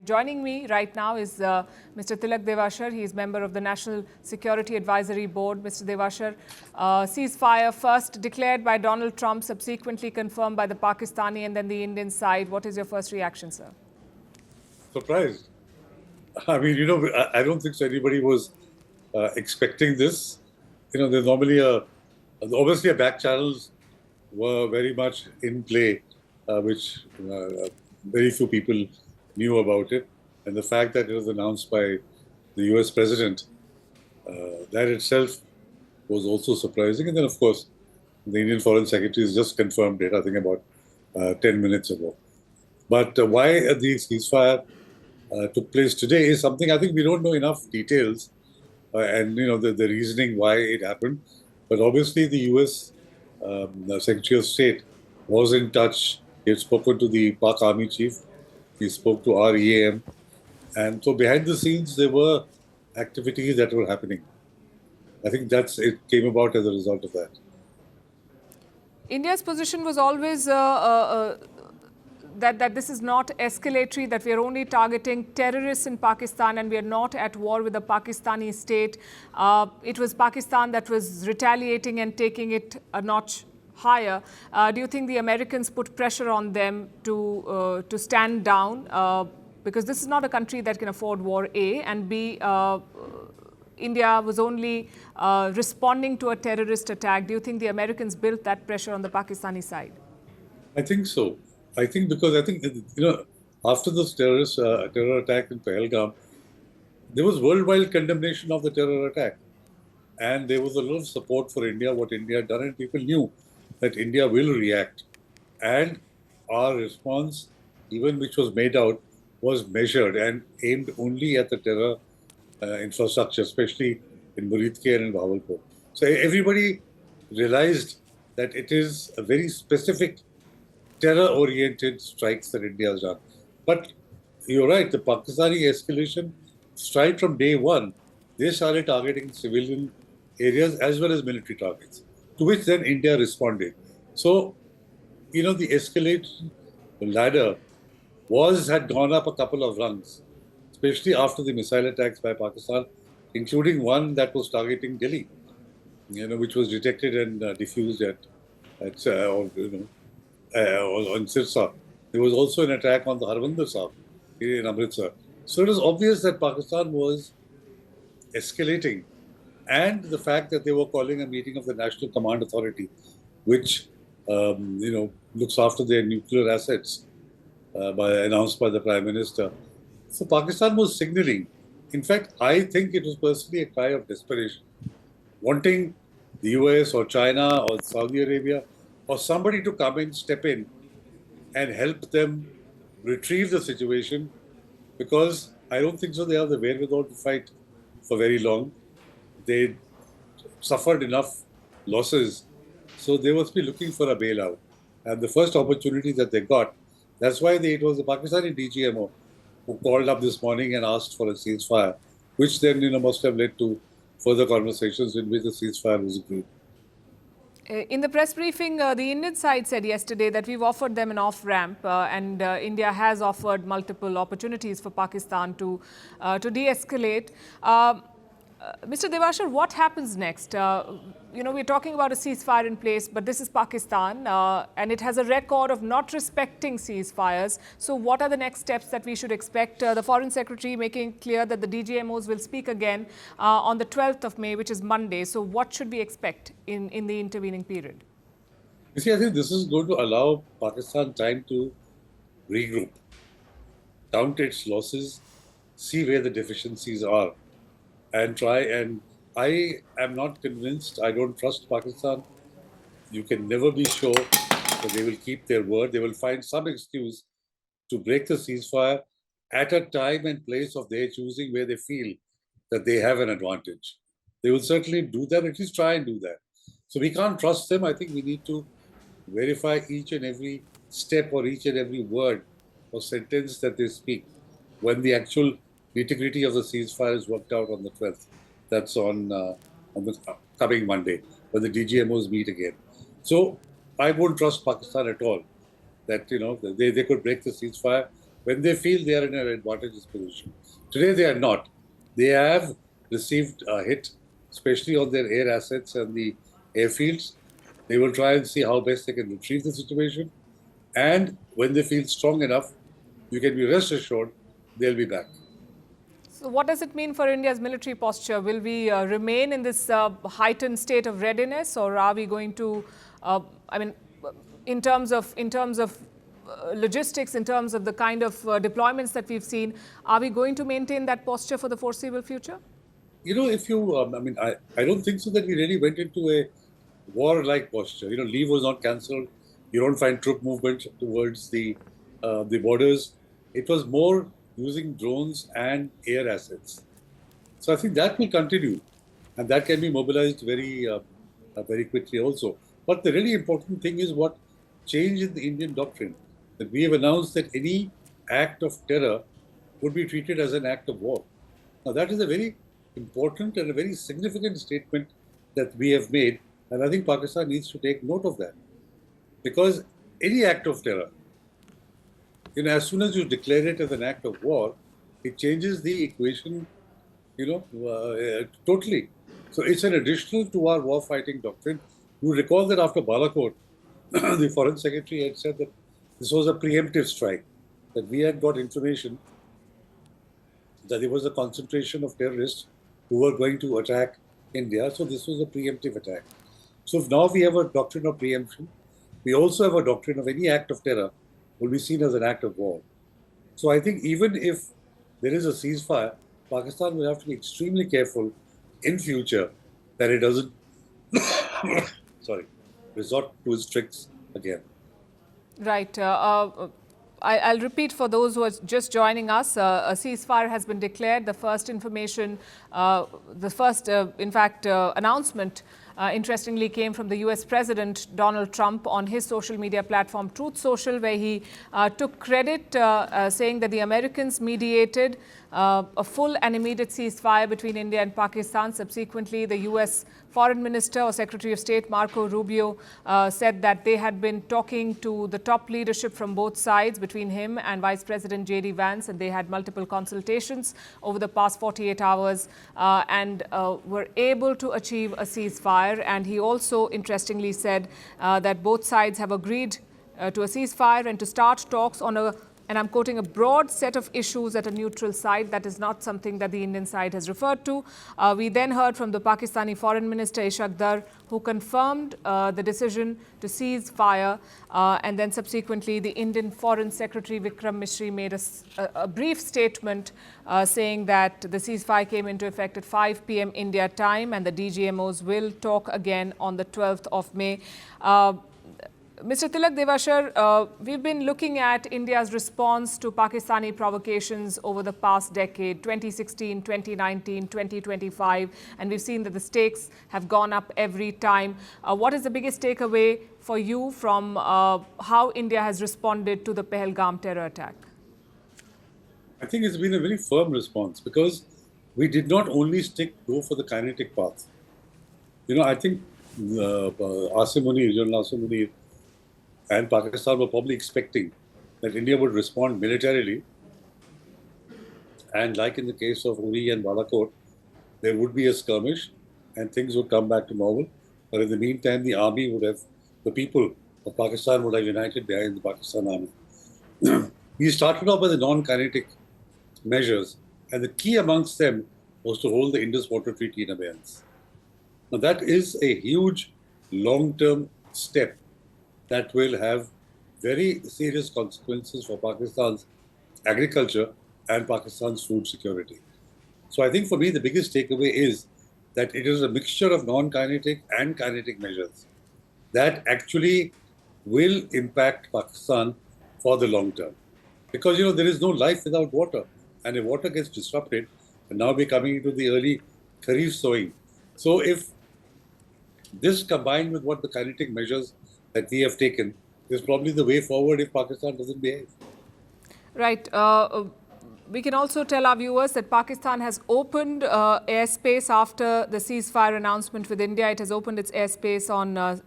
Joining me right now is Mr. Tilak Devasher. He is member of the National Security Advisory Board. Mr. Devasher, ceasefire first declared by Donald Trump, subsequently confirmed by the Pakistani and then the Indian side. What is your first reaction, sir? Surprised. I mean, I don't think so anybody was expecting this. There's normally obviously, back channels were very much in play, which very few people knew about it. And the fact that it was announced by the US president, that itself was also surprising. And then, of course, the Indian Foreign Secretary has just confirmed it, I think about 10 minutes ago. But why the ceasefire took place today is something I think we don't know enough details and the reasoning why it happened. But obviously, the U.S. The Secretary of State was in touch. He had spoken to the Pak Army Chief. He spoke to our EAM, and so behind the scenes there were activities that were happening. I think it came about as a result of that. India's position was always that this is not escalatory, that we are only targeting terrorists in Pakistan and we are not at war with the Pakistani state. It was Pakistan that was retaliating and taking it a notch higher. Do you think the Americans put pressure on them to stand down? Because this is not a country that can afford war, A, and B, India was only responding to a terrorist attack. Do you think the Americans built that pressure on the Pakistani side? I think so. I think after this terror attack in Pahalgam, there was worldwide condemnation of the terror attack, and there was a lot of support for India, what India had done, and people knew that India will react. And our response, even which was made out, was measured and aimed only at the terror infrastructure, especially in Muridke and in Bahawalpur. So everybody realized that it is a very specific terror-oriented strikes that India has done. But you're right, the Pakistani escalation, straight from day one, they started targeting civilian areas as well as military targets, to which then India responded. So, the escalation ladder had gone up a couple of rungs, especially after the missile attacks by Pakistan, including one that was targeting Delhi, which was detected and diffused on Sirsa. There was also an attack on the Harmandir Sahib in Amritsar. So it was obvious that Pakistan was escalating. And the fact that they were calling a meeting of the National Command Authority, which looks after their nuclear assets, announced by the Prime Minister. So Pakistan was signaling. In fact, I think it was personally a cry of desperation, wanting the US or China or Saudi Arabia or somebody to come in, step in, and help them retrieve the situation, because I don't think so they have the wherewithal to fight for very long. They suffered enough losses, so they must be looking for a bailout. And the first opportunity that they got, that's why it was the Pakistani DGMO who called up this morning and asked for a ceasefire, which then must have led to further conversations in which the ceasefire was agreed. In the press briefing, the Indian side said yesterday that we've offered them an off-ramp and India has offered multiple opportunities for Pakistan to de-escalate. Mr. Devasher, what happens next? We're talking about a ceasefire in place, but this is Pakistan and it has a record of not respecting ceasefires. So what are the next steps that we should expect? The Foreign Secretary making clear that the DGMOs will speak again on the 12th of May, which is Monday. So what should we expect in the intervening period? You see, I think this is going to allow Pakistan time to regroup, count its losses, see where the deficiencies are, and try. And I am not convinced. I don't trust Pakistan. You can never be sure that they will keep their word. They will find some excuse to break the ceasefire at a time and place of their choosing where they feel that they have an advantage. They will certainly do that, at least try and do that. So we can't trust them. I think we need to verify each and every step or each and every word or sentence that they speak when the actual nitty-gritty of the ceasefire is worked out on the 12th. That's on the coming Monday, when the DGMOs meet again. So I won't trust Pakistan at all that they could break the ceasefire when they feel they are in an advantageous position. Today they are not. They have received a hit, especially on their air assets and the airfields. They will try and see how best they can retrieve the situation. And when they feel strong enough, you can be rest assured they'll be back. So what does it mean for India's military posture? Will we remain in this heightened state of readiness, or are we going to, I mean, in terms of logistics, in terms of the kind of deployments that we've seen, are we going to maintain that posture for the foreseeable future? If you, I don't think so that we really went into a war-like posture. Leave was not cancelled. You don't find troop movement towards the borders. It was more using drones and air assets. So I think that will continue, and that can be mobilized very quickly also. But the really important thing is what changed in the Indian doctrine, that we have announced that any act of terror would be treated as an act of war. Now that is a very important and a very significant statement that we have made, and I think Pakistan needs to take note of that, because any act of terror, as soon as you declare it as an act of war, it changes the equation, totally. So it's an additional to our war fighting doctrine. You recall that after Balakot, the foreign secretary had said that this was a preemptive strike, that we had got information that there was a concentration of terrorists who were going to attack India. So this was a preemptive attack. So now we have a doctrine of preemption. We also have a doctrine of any act of terror will be seen as an act of war. So I think even if there is a ceasefire, Pakistan will have to be extremely careful in future that it doesn't resort to its tricks again. Right. I'll repeat for those who are just joining us. A ceasefire has been declared. The first information, announcement, interestingly, came from the US President Donald Trump on his social media platform, Truth Social, where he took credit, saying that the Americans mediated a full and immediate ceasefire between India and Pakistan. Subsequently, the US Foreign Minister or Secretary of State Marco Rubio said that they had been talking to the top leadership from both sides, between him and Vice President J.D. Vance, and they had multiple consultations over the past 48 hours and were able to achieve a ceasefire. And he also, interestingly, said that both sides have agreed to a ceasefire and to start talks on and I'm quoting, a broad set of issues at a neutral site. That is not something that the Indian side has referred to. We then heard from the Pakistani Foreign Minister Ishaq Dar, who confirmed the decision to cease fire. And then subsequently, the Indian Foreign Secretary Vikram Misri made a brief statement saying that the ceasefire came into effect at 5 p.m. India time, and the DGMOs will talk again on the 12th of May. Mr. Tilak Devasher, we've been looking at India's response to Pakistani provocations over the past decade, 2016, 2019, 2025, and we've seen that the stakes have gone up every time. What is the biggest takeaway for you from how India has responded to the Pahalgam terror attack? I think it's been a very firm response, because we did not only go for the kinetic path. I think General Asim Munir, and Pakistan were probably expecting that India would respond militarily. And like in the case of Uri and Balakot, there would be a skirmish and things would come back to normal. But in the meantime, the people of Pakistan would have united behind the Pakistan army. We started off with the non-kinetic measures, and the key amongst them was to hold the Indus Water Treaty in abeyance. Now that is a huge long-term step that will have very serious consequences for Pakistan's agriculture and Pakistan's food security. So I think for me, the biggest takeaway is that it is a mixture of non-kinetic and kinetic measures that actually will impact Pakistan for the long term. Because, there is no life without water. And if water gets disrupted, and now we're coming into the early Kharif sowing. So if this combined with what the kinetic measures that we have taken is probably the way forward if Pakistan doesn't behave. Right. We can also tell our viewers that Pakistan has opened airspace after the ceasefire announcement with India. It has opened its airspace on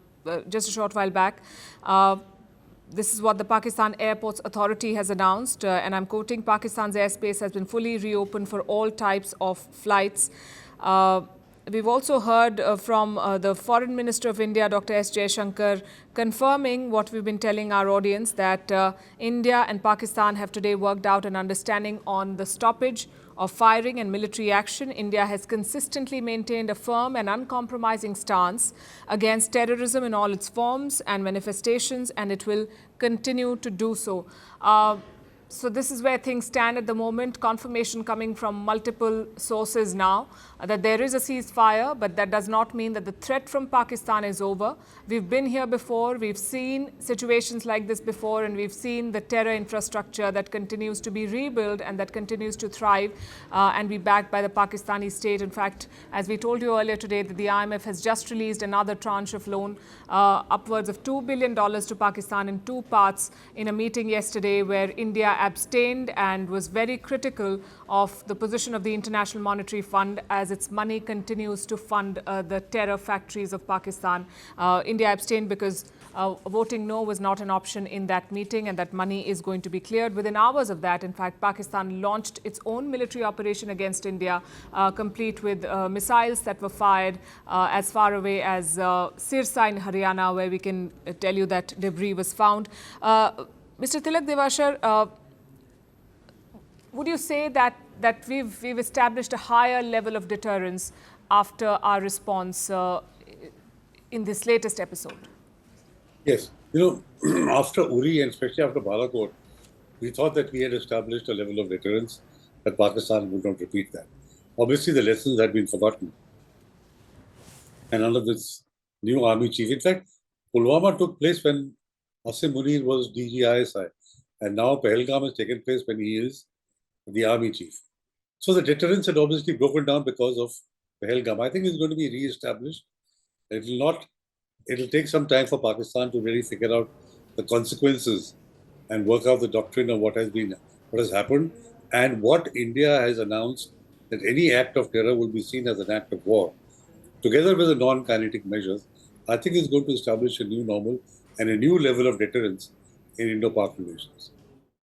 just a short while back. This is what the Pakistan Airports Authority has announced, and I'm quoting, Pakistan's airspace has been fully reopened for all types of flights. We've also heard from the Foreign Minister of India, Dr. S. Jaishankar, confirming what we've been telling our audience, that India and Pakistan have today worked out an understanding on the stoppage of firing and military action. India has consistently maintained a firm and uncompromising stance against terrorism in all its forms and manifestations, and it will continue to do so. So this is where things stand at the moment. Confirmation coming from multiple sources now that there is a ceasefire, but that does not mean that the threat from Pakistan is over. We've been here before. We've seen situations like this before, and we've seen the terror infrastructure that continues to be rebuilt and that continues to thrive and be backed by the Pakistani state. In fact, as we told you earlier today, that the IMF has just released another tranche of loan upwards of $2 billion to Pakistan in two parts in a meeting yesterday where India abstained and was very critical of the position of the International Monetary Fund as its money continues to fund the terror factories of Pakistan. India abstained because voting no was not an option in that meeting, and that money is going to be cleared. Within hours of that, in fact, Pakistan launched its own military operation against India, complete with missiles that were fired as far away as Sirsa in Haryana, where we can tell you that debris was found. Mr. Tilak Devasher, would you say that we've established a higher level of deterrence after our response in this latest episode? Yes. You know, after Uri and especially after Balakot, we thought that we had established a level of deterrence that Pakistan would not repeat that. Obviously, the lessons had been forgotten. And under this new army chief, in fact, Pulwama took place when Asim Munir was DGISI, and now Pahalgam has taken place when he is the army chief. So the deterrence had obviously broken down because of Pahalgam. I think it's going to be re-established. It'll take some time for Pakistan to really figure out the consequences and work out the doctrine of what has happened, and what India has announced, that any act of terror will be seen as an act of war. Together with the non-kinetic measures, I think it's going to establish a new normal and a new level of deterrence in Indo-Pak relations.